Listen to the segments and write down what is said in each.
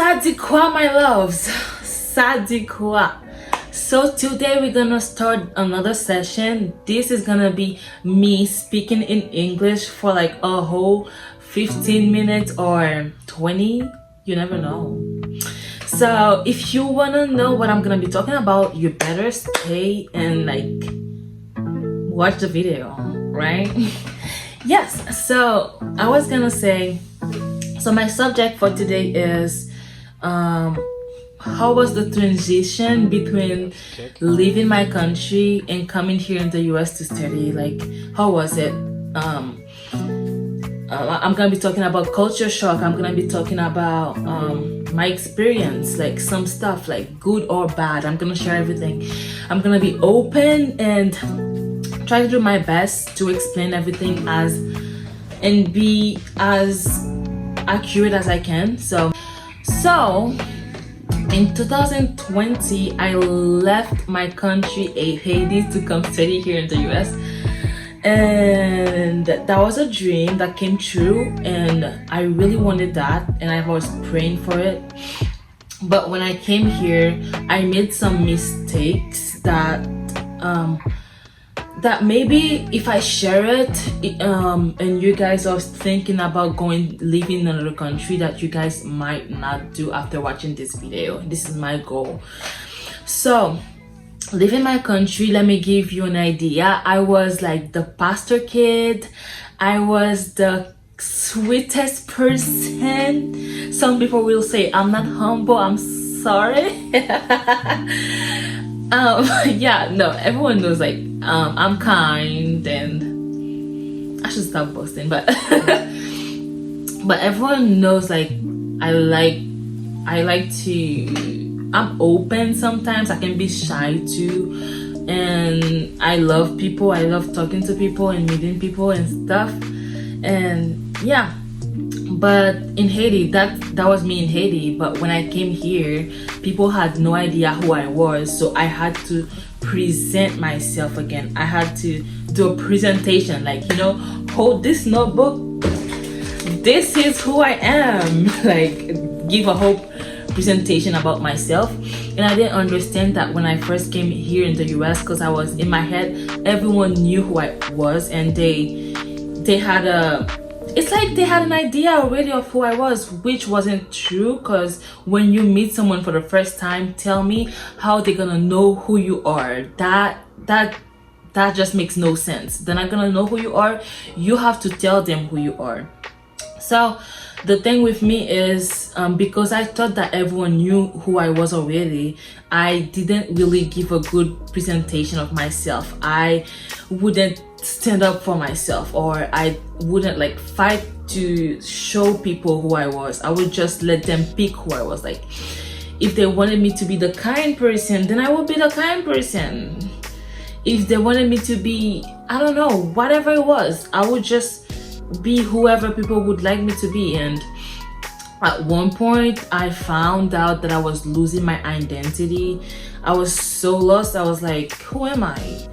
Sadikwa, my loves. Sadikwa. So today we're gonna start another session. This is gonna be me speaking in English for like a whole 15 minutes or 20. You never know. So if you wanna know what I'm gonna be talking about, you better stay and like watch the video, right? Yes, so I was gonna say, so my subject for today is how was the transition between leaving my country and coming here in the US to study? Like, how was it? I'm gonna be talking about culture shock. I'm gonna be talking about my experience, like some stuff, like good or bad. I'm gonna share everything. I'm gonna be open and try to do my best to explain everything and be as accurate as I can. So in 2020, I left my country, Haiti, to come study here in the US. And that was a dream that came true, and I really wanted that, and I was praying for it. But when I came here, I made some mistakes that maybe if I share it, and you guys are thinking about living in another country, that you guys might not do after watching this video. This is my goal. So leaving my country, let me give you an idea. I was like the pastor kid. I was the sweetest person. Some people will say I'm not humble. I'm sorry. Yeah, no, everyone knows like I'm kind, and I should stop boasting, but but everyone knows like I like to, I'm open sometimes. I can be shy too, and I love people. I love talking to people and meeting people and stuff. And yeah, but in Haiti, that was me in Haiti. But when I came here, people had no idea who I was, so I had to present myself again. I had to do a presentation, like, you know, hold this notebook, this is who I am. Like, give a whole presentation about myself. And I didn't understand that when I first came here in the US, because I was in my head, everyone knew who I was, and they had it's like they had an idea already of who I was, which wasn't true. Because when you meet someone for the first time, tell me how they're gonna know who you are. That just makes no sense. They're not gonna know who you are. You have to tell them who you are. So the thing with me is, because I thought that everyone knew who I was already, I didn't really give a good presentation of myself. I wouldn't stand up for myself, or I wouldn't like fight to show people who I was. I would just let them pick who I was. Like, if they wanted me to be the kind person, then I would be the kind person. If they wanted me to be, I don't know, whatever it was, I would just be whoever people would like me to be. And at one point I found out that I was losing my identity. I was so lost. I was like, who am I?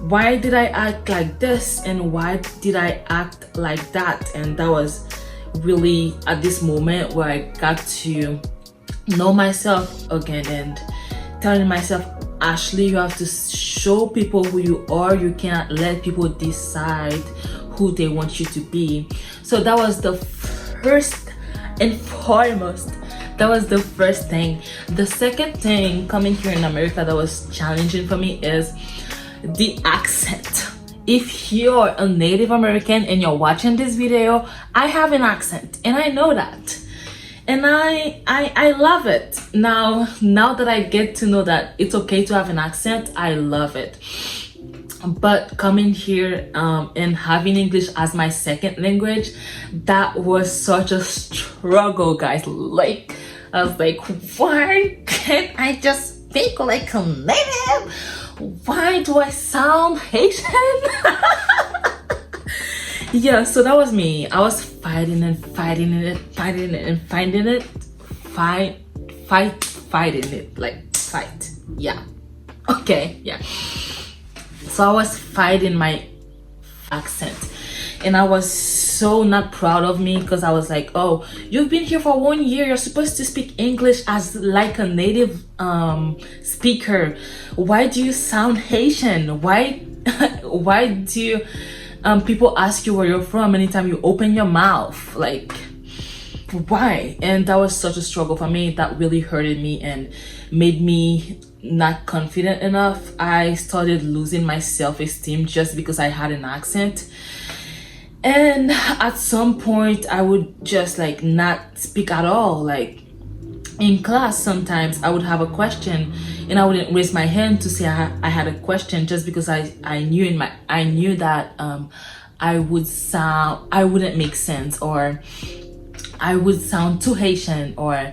Why did I act like this, and why did I act like that? And that was really at this moment where I got to know myself again, and telling myself, Ashley, you have to show people who you are. You cannot let people decide who they want you to be. So that was the first and foremost. That was the first thing. The second thing, coming here in America, that was challenging for me is the accent. If you're a Native American and you're watching this video, I have an accent, and I know that, and I love it. Now that I get to know that it's okay to have an accent, I love it. But coming here and having English as my second language, that was such a struggle, guys. Like, I was like, why can't I just speak like a native? Why do I sound Haitian? Yeah, so that was me. I was fighting it, like fight. Yeah. Okay, yeah. So I was fighting my accent, and I was so not proud of me, because I was like, oh, you've been here for 1 year, you're supposed to speak English as like a native speaker. Why do you sound Haitian? Why why do people ask you where you're from anytime you open your mouth? Like, why? And that was such a struggle for me. That really hurted me and made me not confident enough. I started losing my self-esteem just because I had an accent. And at some point I would just like not speak at all. Like in class, sometimes I would have a question and I wouldn't raise my hand to say I had a question, just because I knew that I wouldn't make sense, or I would sound too Haitian, or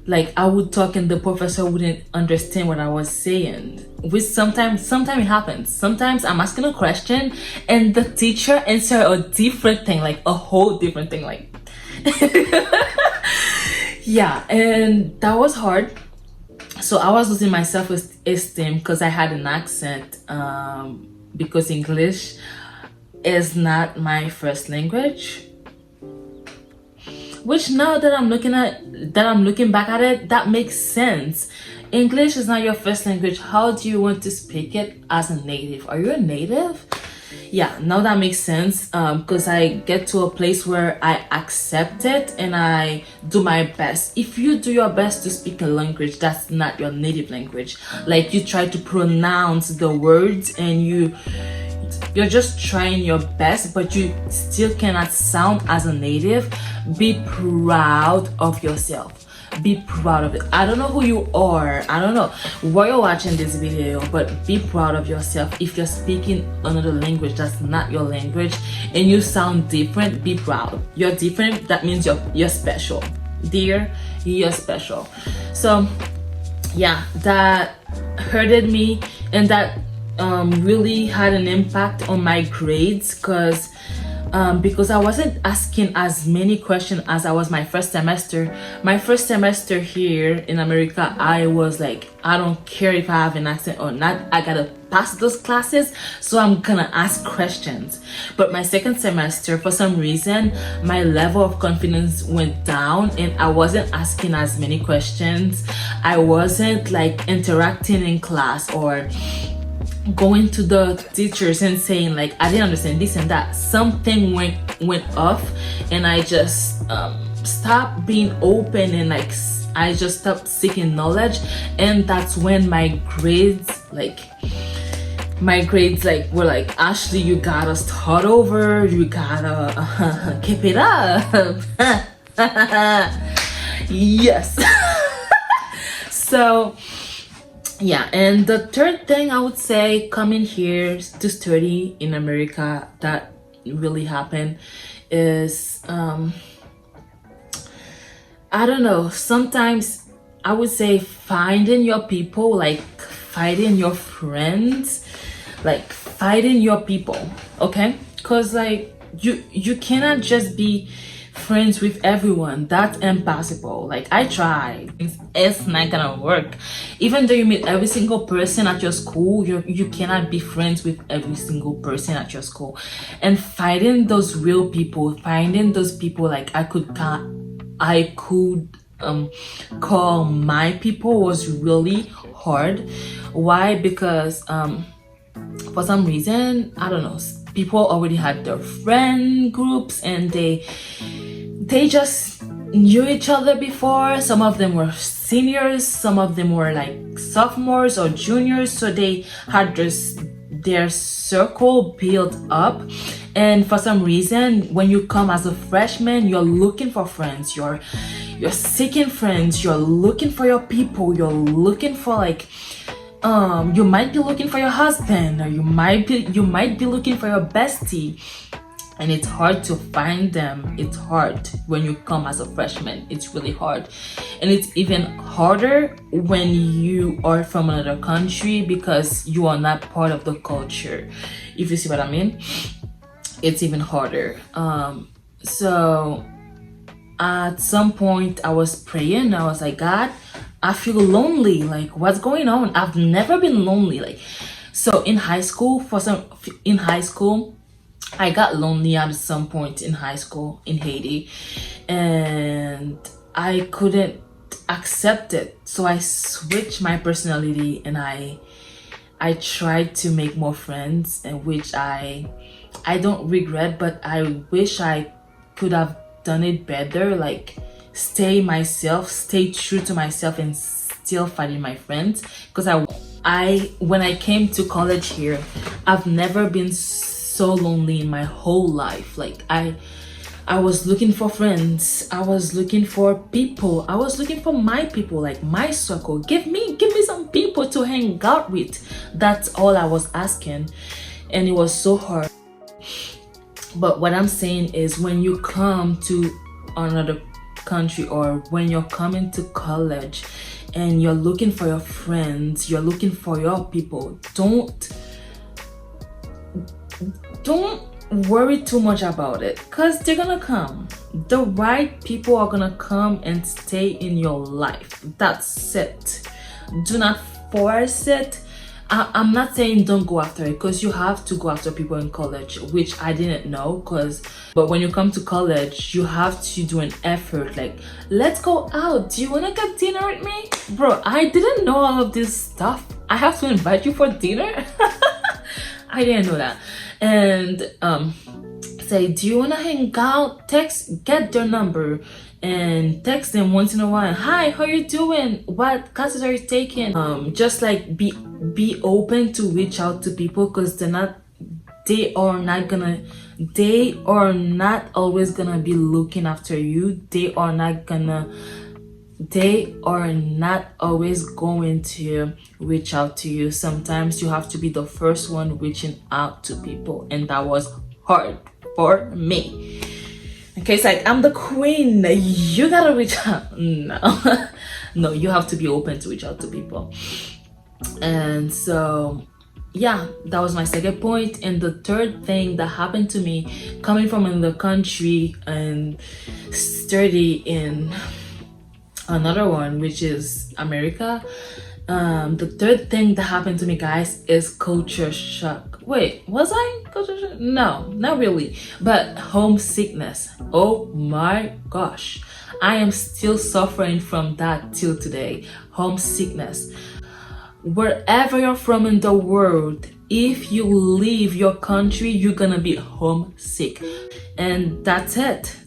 like I would talk and the professor wouldn't understand what I was saying. Which sometimes it happens. Sometimes I'm asking a question and the teacher answer a different thing, like a whole different thing, like yeah, and that was hard. So I was losing my self-esteem because I had an accent, because English is not my first language. Which now that I'm looking back at it, that makes sense. English is not your first language. How do you want to speak it as a native? Are you a native? Yeah, now that makes sense, because I get to a place where I accept it and I do my best. If you do your best to speak a language that's not your native language, like you try to pronounce the words and you're just trying your best, but you still cannot sound as a native, be proud of yourself. Be proud of it. I don't know who you are, I don't know why you're watching this video, but be proud of yourself. If you're speaking another language that's not your language and you sound different, be proud. You're different. That means you're special, dear. You're special. So yeah, that hurted me, and that really had an impact on my grades, because I wasn't asking as many questions as I was my first semester. My first semester here in America, I was like, I don't care if I have an accent or not, I gotta pass those classes, so I'm gonna ask questions. But my second semester, for some reason, my level of confidence went down and I wasn't asking as many questions. I wasn't like interacting in class or going to the teachers and saying like, I didn't understand this and that. Something went off, and I just stopped being open, and like I just stopped seeking knowledge. And that's when my grades were like, Ashley, you gotta start over, you gotta keep it up. Yes. So yeah, and the third thing I would say, coming here to study in America, that really happened is I don't know, sometimes I would say finding your people, like finding your friends, like finding your people, okay? Because like you cannot just be friends with everyone. That's impossible. Like I tried, it's not gonna work. Even though you meet every single person at your school, you cannot be friends with every single person at your school. And finding those real people, finding those people like I could call my people, was really hard. Why? Because for some reason, I don't know, people already had their friend groups and they just knew each other before. Some of them were seniors, some of them were like sophomores or juniors, so they had their circle built up. And for some reason, when you come as a freshman, you're looking for friends, you're seeking friends, you're looking for your people, you're looking for like you might be looking for your husband, or you might be looking for your bestie, and it's hard to find them. It's hard when you come as a freshman. It's really hard. And it's even harder when you are from another country, because you are not part of the culture, if you see what I mean. It's even harder. So at some point I was praying. I was like, God, I feel lonely. Like, what's going on? I've never been lonely. Like, so in high school, I got lonely at some point in high school in Haiti, and I couldn't accept it. So I switched my personality, and I tried to make more friends, and which I don't regret, but I wish I could have done it better. Like, stay myself, stay true to myself, and still fighting my friends. Because I when I came to college here, I've never been so lonely in my whole life. Like, I was looking for friends, I was looking for people, I was looking for my people, like my circle. Give me some people to hang out with. That's all I was asking, and it was so hard. But what I'm saying is, when you come to another country, or when you're coming to college and you're looking for your friends, you're looking for your people, don't worry too much about it, because they're gonna come. The right people are gonna come and stay in your life. That's it. Do not force it. I'm not saying don't go after it, because you have to go after people in college, which I didn't know. But when you come to college, you have to do an effort. Like, let's go out, do you want to get dinner with me? Bro, I didn't know all of this stuff. I have to invite you for dinner? I didn't know that. And say, do you want to hang out? Get their number and text them once in a while. Hi, how you doing? What classes are you taking? Just like be open to reach out to people, because they are not always gonna be looking after you. They are not always going to reach out to you. Sometimes you have to be the first one reaching out to people, and that was hard for me. Okay, it's like, I'm the queen, you gotta reach out. No. No, you have to be open to reach out to people. And so, yeah, that was my second point. And the third thing that happened to me, coming from another country and study in another one, which is America, the third thing that happened to me, guys, is culture shock. Wait, was I culture shock? No, not really, but homesickness. Oh my gosh, I am still suffering from that till today. Homesickness. Wherever you're from in the world, if you leave your country, you're gonna be homesick, and that's it.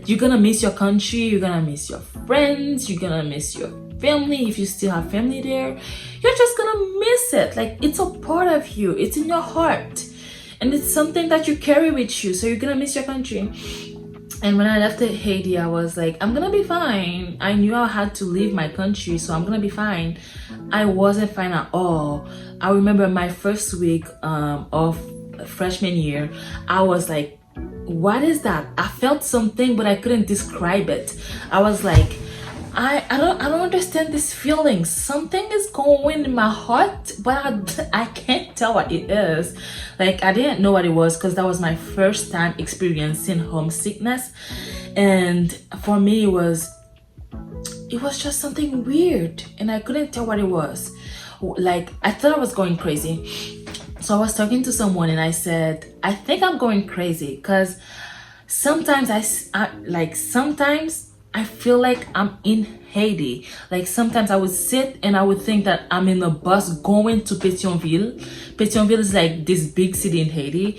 You're gonna miss your country, you're gonna miss your friends, you're gonna miss your family. If you still have family there, you're just gonna miss it. Like, it's a part of you, it's in your heart, and it's something that you carry with you. So you're gonna miss your country. And when I left Haiti, I was like, I'm gonna be fine. I knew I had to leave my country, so I'm gonna be fine. I wasn't fine at all. I remember my first week of freshman year, I was like, what is that? I felt something, but I couldn't describe it. I was like, I don't understand this feeling. Something is going in my heart, but I can't tell what it is. Like, I didn't know what it was, because that was my first time experiencing homesickness. And for me, it was just something weird, and I couldn't tell what it was. Like, I thought I was going crazy. So I was talking to someone, and I said, I think I'm going crazy, because sometimes I feel like I'm in Haiti. Like, sometimes I would sit and I would think that I'm in a bus going to Pétionville. Pétionville is like this big city in Haiti.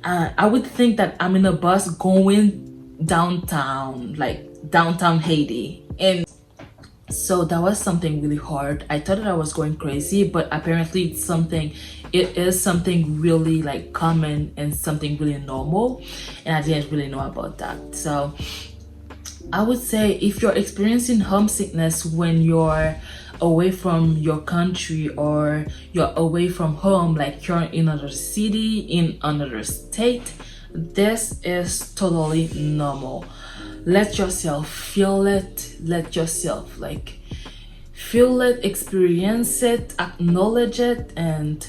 I would think that I'm in a bus going downtown, like downtown Haiti. And so that was something really hard. I thought that I was going crazy, but apparently it is something really like common and something really normal, and I didn't really know about that. So I would say, if you're experiencing homesickness when you're away from your country, or you're away from home, like you're in another city, in another state, this is totally normal. Let yourself feel it. Let yourself feel it, experience it, acknowledge it. And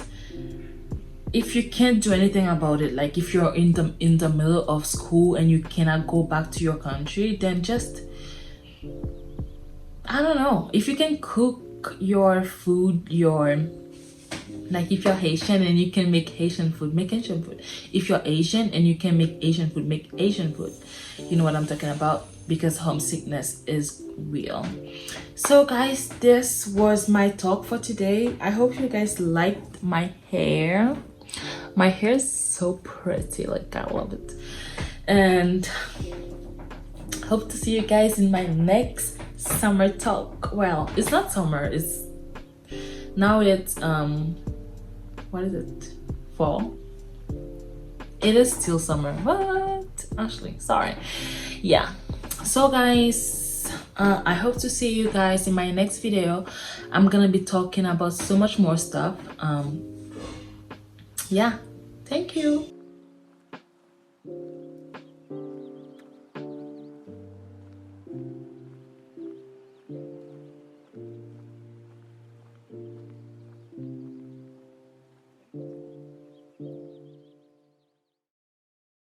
if you can't do anything about it, like if you're in the middle of school and you cannot go back to your country, then just, I don't know, if you can cook your food, Like if you're Haitian and you can make Haitian food, make Haitian food. If you're Asian and you can make Asian food, make Asian food. You know what I'm talking about, because homesickness is real. So guys, this was my talk for today. I hope you guys liked my hair. My hair is so pretty, like I love it. And hope to see you guys in my next summer talk. Well, it's not summer, it's now it's what is it, fall? It is still summer. What? Actually, sorry. Yeah, so guys, I hope to see you guys in my next video. I'm gonna be talking about so much more stuff. Yeah, thank you.